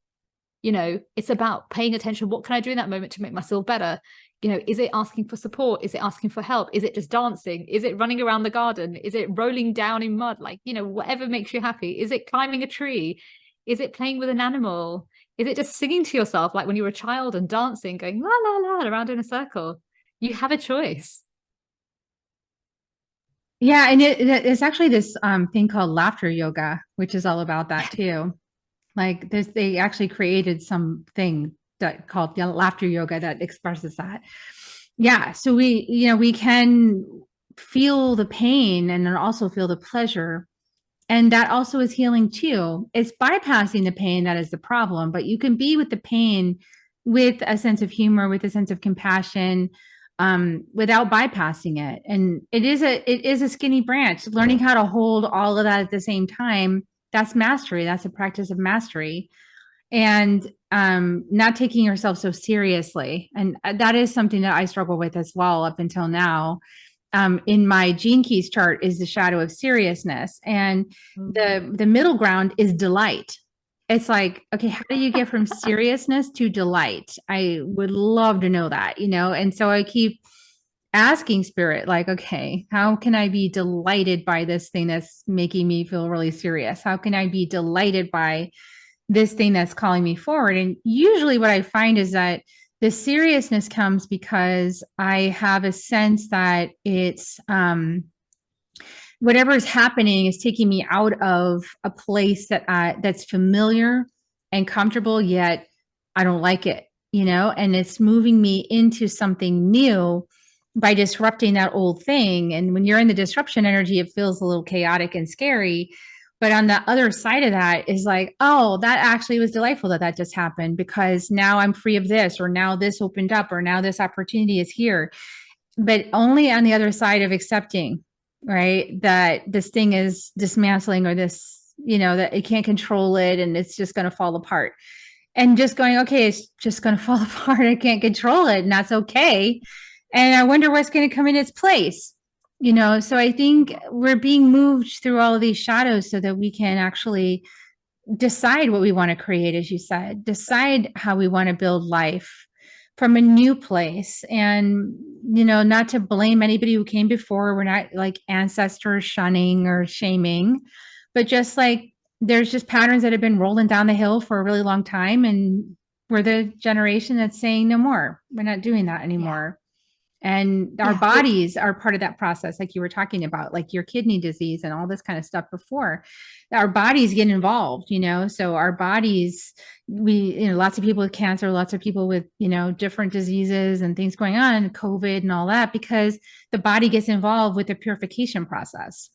You know, it's about paying attention. What can I do in that moment to make myself better? You know, is it asking for support? Is it asking for help? Is it just dancing? Is it running around the garden? Is it rolling down in mud? Like, you know, whatever makes you happy. Is it climbing a tree? Is it playing with an animal? Is it just singing to yourself like when you were a child and dancing, going la la la around in a circle? You have a choice. Yeah, and it's actually this thing called laughter yoga, which is all about that too. Like this, they actually created something that called laughter yoga that expresses that. Yeah, so we can feel the pain and then also feel the pleasure, and that also is healing too. It's bypassing the pain that is the problem, but you can be with the pain with a sense of humor, with a sense of compassion, without bypassing it. And it is a skinny branch. Learning how to hold all of that at the same time, that's mastery. That's a practice of mastery. And not taking yourself so seriously. And that is something that I struggle with as well up until now. In my gene keys chart is the shadow of seriousness, and the middle ground is delight. It's like, okay, how do you get from seriousness to delight? I would love to know that, you know. And so I keep asking spirit, like, okay, how can I be delighted by this thing that's making me feel really serious? How can I be delighted by this thing that's calling me forward? And usually what I find is that the seriousness comes because I have a sense that it's whatever is happening is taking me out of a place that that's familiar and comfortable, yet I don't like it, you know, and it's moving me into something new by disrupting that old thing. And when you're in the disruption energy, it feels a little chaotic and scary. But on the other side of that is like, oh, that actually was delightful that just happened, because now I'm free of this, or now this opened up, or now this opportunity is here. But only on the other side of accepting, right, that this thing is dismantling, or this, you know, that it can't control it and it's just going to fall apart. And just going, okay, it's just going to fall apart. I can't control it, and that's okay. And I wonder what's going to come in its place. You know, so I think we're being moved through all of these shadows so that we can actually decide what we want to create, as you said, decide how we want to build life from a new place. And, you know, not to blame anybody who came before. We're not like ancestors shunning or shaming, but just like there's just patterns that have been rolling down the hill for a really long time. And we're the generation that's saying no more. We're not doing that anymore. And our bodies are part of that process, like you were talking about, like your kidney disease and all this kind of stuff before. Our bodies get involved, you know, so our bodies, you know, lots of people with cancer, lots of people with, you know, different diseases and things going on, COVID and all that, because the body gets involved with the purification process.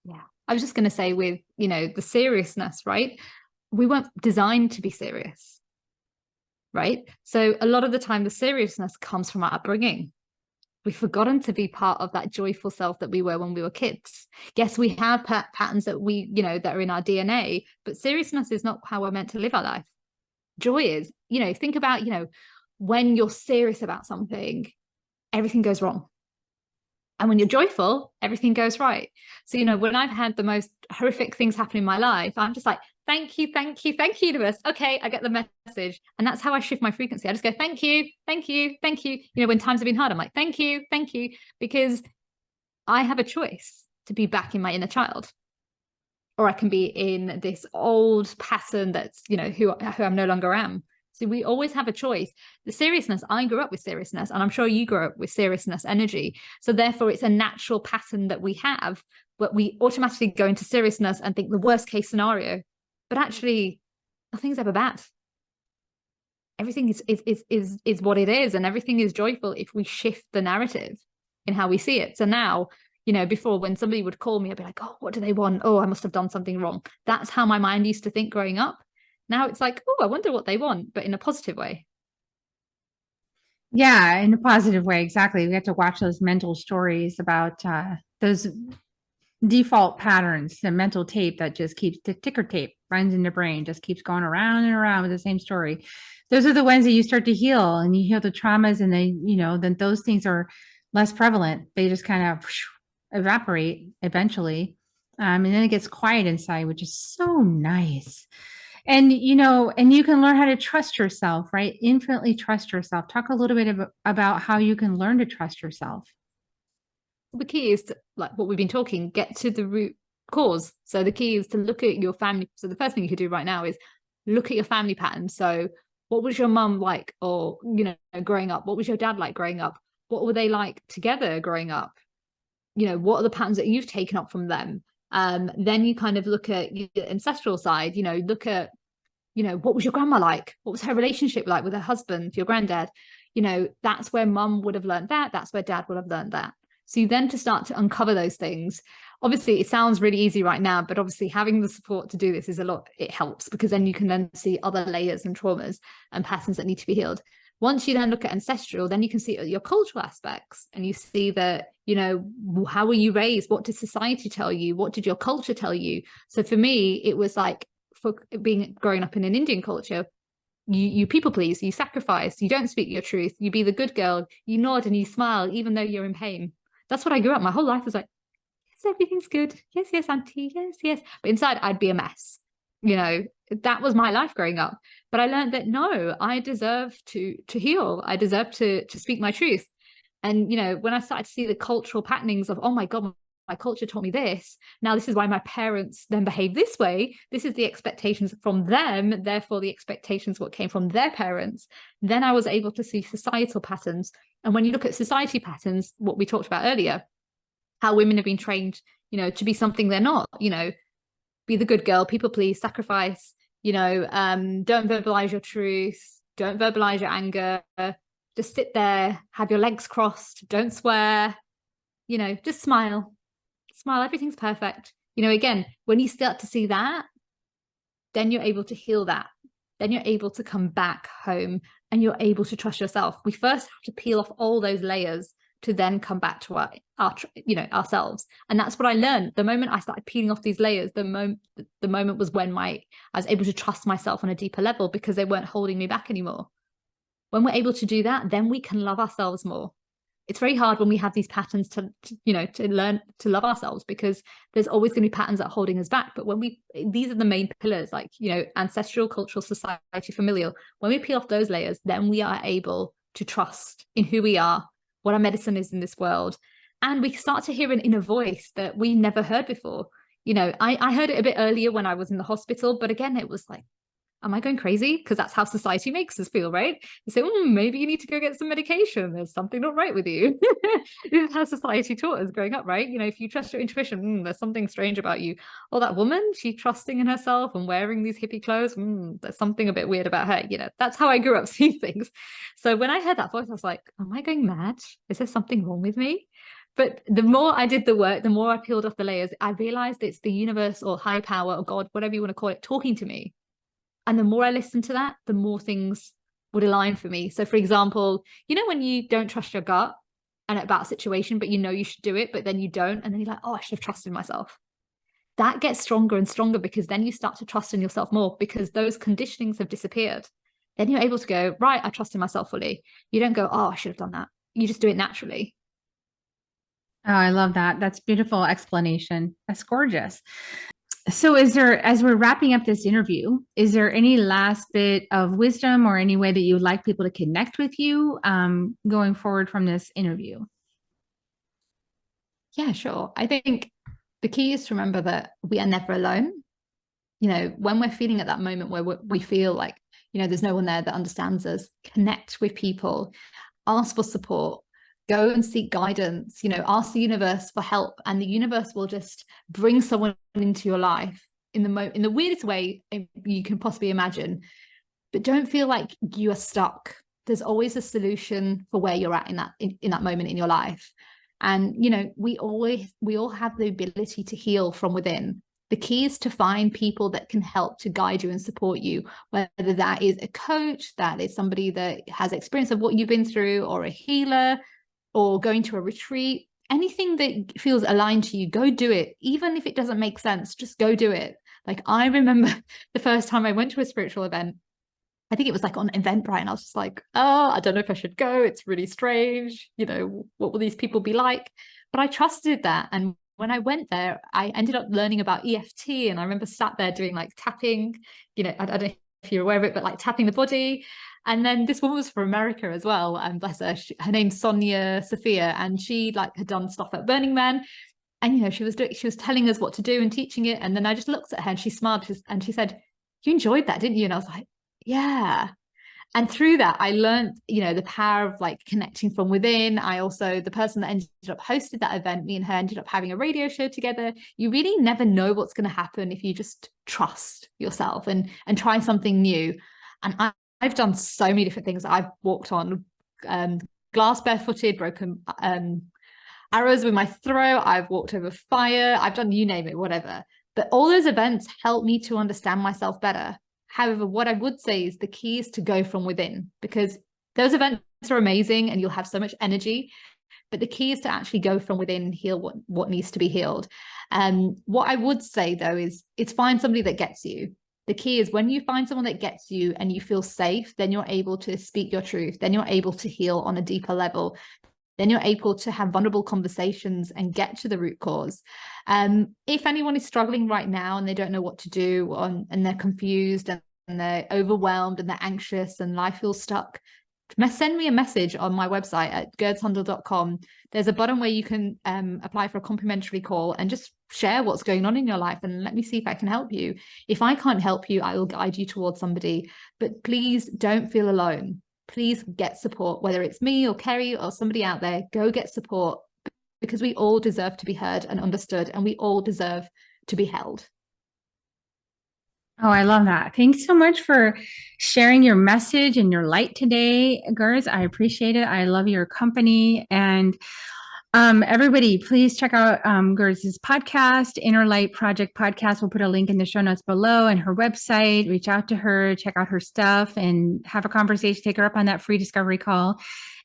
Yeah. I was just going to say, with, you know, the seriousness, right? We weren't designed to be serious. Right? So a lot of the time, the seriousness comes from our upbringing. We've forgotten to be part of that joyful self that we were when we were kids. Yes, we have patterns that we, you know, that are in our DNA, but seriousness is not how we're meant to live our life. Joy is, you know, think about, you know, when you're serious about something, everything goes wrong. And when you're joyful, everything goes right. So, you know, when I've had the most horrific things happen in my life, I'm just like, thank you, thank you, thank you, universe. Okay, I get the message. And that's how I shift my frequency. I just go, thank you, thank you, thank you. You know, when times have been hard, I'm like, thank you, because I have a choice to be back in my inner child. Or I can be in this old pattern that's, you know, who I'm no longer am. So we always have a choice. The seriousness, I grew up with seriousness, and I'm sure you grew up with seriousness energy. So therefore, it's a natural pattern that we have, but we automatically go into seriousness and think the worst case scenario. But actually, nothing's ever bad. Everything is what it is, and everything is joyful if we shift the narrative. in how we see it. So now, you know, before when somebody would call me, I'd be like, oh, what do they want? Oh, I must have done something wrong. That's how my mind used to think growing up. Now it's like, oh, I wonder what they want, but in a positive way. Yeah, in a positive way. Exactly. We have to watch those mental stories about those default patterns, the mental tape that just keeps the ticker tape runs in the brain, just keeps going around and around with the same story. Those are the ones that you start to heal, and you heal the traumas, and they, you know, then those things are less prevalent. They just kind of evaporate eventually. And then it gets quiet inside, which is so nice. And, you know, and you can learn how to trust yourself, right? Infinitely trust yourself. Talk a little bit about how you can learn to trust yourself. The key is to, like what we've been talking, get to the root cause. So the key is to look at your family. So the first thing you could do right now is look at your family patterns. So what was your mum like, or, you know, growing up? What was your dad like growing up? What were they like together growing up? You know, what are the patterns that you've taken up from them? Then you kind of look at your ancestral side, you know, look at, you know, what was your grandma like? What was her relationship like with her husband, your granddad? You know, that's where mum would have learned that. That's where dad would have learned that. So you then to start to uncover those things. Obviously, it sounds really easy right now, but obviously having the support to do this is a lot. It helps because then you can then see other layers and traumas and patterns that need to be healed. Once you then look at ancestral, then you can see your cultural aspects, and you see that, you know, how were you raised? What did society tell you? What did your culture tell you? So for me, it was like, for being growing up in an Indian culture, you people please, you sacrifice, you don't speak your truth, you be the good girl, you nod and you smile even though you're in pain. That's what I grew up. My whole life was like, yes, everything's good. Yes, yes, auntie. Yes, yes. But inside, I'd be a mess. You know, that was my life growing up. But I learned that no, I deserve to heal. I deserve to speak my truth. And, you know, when I started to see the cultural patternings of, oh my God, my culture taught me this. Now this is why my parents then behave this way. This is the expectations from them. Therefore, the expectations what came from their parents. Then I was able to see societal patterns. And when you look at society patterns, what we talked about earlier, how women have been trained, you know, to be something they're not, you know, be the good girl, people please, sacrifice, you know, don't verbalize your truth, don't verbalize your anger, just sit there, have your legs crossed, don't swear, you know, just smile, everything's perfect. You know, again, when you start to see that, then you're able to heal that. Then you're able to come back home and you're able to trust yourself. We first have to peel off all those layers to then come back to our you know, ourselves. And that's what I learned. The moment I started peeling off these layers, the moment was when I was able to trust myself on a deeper level because they weren't holding me back anymore. When we're able to do that, then we can love ourselves more. It's very hard when we have these patterns to you know, to learn to love ourselves, because there's always going to be patterns that are holding us back. But when these are the main pillars, like, you know, ancestral, cultural, society, familial. When we peel off those layers, then we are able to trust in who we are, what our medicine is in this world. And we start to hear an inner voice that we never heard before. You know, I heard it a bit earlier when I was in the hospital, but again, it was like, am I going crazy? Because that's how society makes us feel, right? They say, maybe you need to go get some medication. There's something not right with you. This is how society taught us growing up, right? You know, if you trust your intuition, there's something strange about you. Or that woman, she's trusting in herself and wearing these hippie clothes. There's something a bit weird about her. You know, that's how I grew up seeing things. So when I heard that voice, I was like, am I going mad? Is there something wrong with me? But the more I did the work, the more I peeled off the layers, I realized it's the universe or high power or God, whatever you want to call it, talking to me. And the more I listened to that, the more things would align for me. So for example, you know, when you don't trust your gut and about a situation, but you know you should do it, but then you don't. And then you're like, oh, I should have trusted myself. That gets stronger and stronger because then you start to trust in yourself more because those conditionings have disappeared. Then you're able to go, right, I trust in myself fully. You don't go, oh, I should have done that. You just do it naturally. Oh, I love that. That's beautiful explanation. That's gorgeous. So is there, as we're wrapping up this interview, is there any last bit of wisdom or any way that you would like people to connect with you going forward from this interview? Yeah, sure. I think the key is to remember that we are never alone. You know, when we're feeling at that moment where we feel like, you know, there's no one there that understands us, connect with people, ask for support, go and seek guidance, you know, ask the universe for help, and the universe will just bring someone into your life in the weirdest way you can possibly imagine. But don't feel like you are stuck. There's always a solution for where you're at in that moment in your life. And, you know, we all have the ability to heal from within. The key is to find people that can help to guide you and support you, whether that is a coach, that is somebody that has experience of what you've been through, or a healer, or going to a retreat. Anything that feels aligned to you, go do it. Even if it doesn't make sense, just go do it. Like, I remember the first time I went to a spiritual event, I think it was like on Eventbrite, and I was just like, oh, I don't know if I should go. It's really strange. You know, what will these people be like? But I trusted that. And when I went there, I ended up learning about EFT. And I remember sat there doing like tapping, you know, I don't know if you're aware of it, but like tapping the body. And then this woman was from America as well. And bless her, her name's Sonia Sophia. And she like had done stuff at Burning Man. And, you know, she was telling us what to do and teaching it. And then I just looked at her and she smiled and she said, you enjoyed that, didn't you? And I was like, yeah. And through that, I learned, you know, the power of like connecting from within. I also, the person that ended up hosted that event, me and her ended up having a radio show together. You really never know what's going to happen if you just trust yourself and try something new. And I've done so many different things. I've walked on glass barefooted, broken arrows with my throat. I've walked over fire. I've done, you name it, whatever. But all those events helped me to understand myself better. However, what I would say is the key is to go from within, because those events are amazing and you'll have so much energy. But the key is to actually go from within and heal what needs to be healed. What I would say, though, is it's find somebody that gets you. The key is when you find someone that gets you and you feel safe, then you're able to speak your truth. Then you're able to heal on a deeper level. Then you're able to have vulnerable conversations and get to the root cause. If anyone is struggling right now and they don't know what to do, and they're confused and they're overwhelmed and they're anxious and life feels stuck, send me a message on my website at gurdshandal.com. There's a button where you can apply for a complimentary call and just share what's going on in your life and let me see if I can help you. If I can't help you, I will guide you towards somebody. But please don't feel alone. Please get support, whether it's me or Kerry or somebody out there. Go get support, because we all deserve to be heard and understood, and we all deserve to be held. Oh, I love that. Thanks so much for sharing your message and your light today, Gurds. I appreciate it. I love your company. And everybody, please check out Gurds' podcast, Inner Light Project Podcast. We'll put a link in the show notes below, and her website. Reach out to her, check out her stuff, and have a conversation. Take her up on that free discovery call.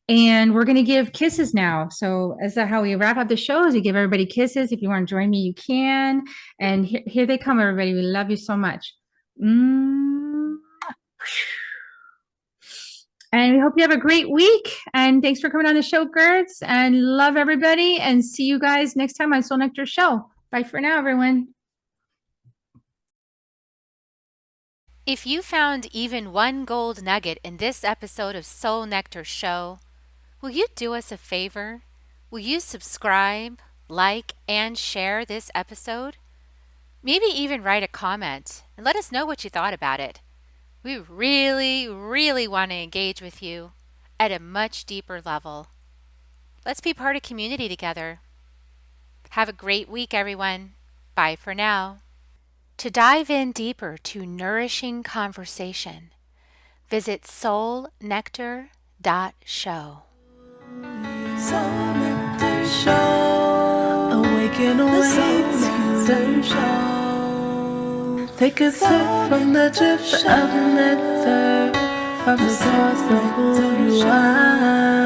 And we're going to give kisses now. So is that how we wrap up the show? Is we give everybody kisses. If you want to join me, you can. And here they come, everybody. We love you so much. And we hope you have a great week. And thanks for coming on the show, Gurds. And love everybody. And see you guys next time on Soul Nectar Show. Bye for now, everyone. If you found even one gold nugget in this episode of Soul Nectar Show, will you do us a favor? Will you subscribe, like, and share this episode? Maybe even write a comment and let us know what you thought about it. We really, really want to engage with you at a much deeper level. Let's be part of community together. Have a great week, everyone. Bye for now. To dive in deeper to nourishing conversation, visit soulnectar.show. Soul Nectar Show. Awaken, Nectar Show. Take a sip from the drip of nectar, from the source of who you are.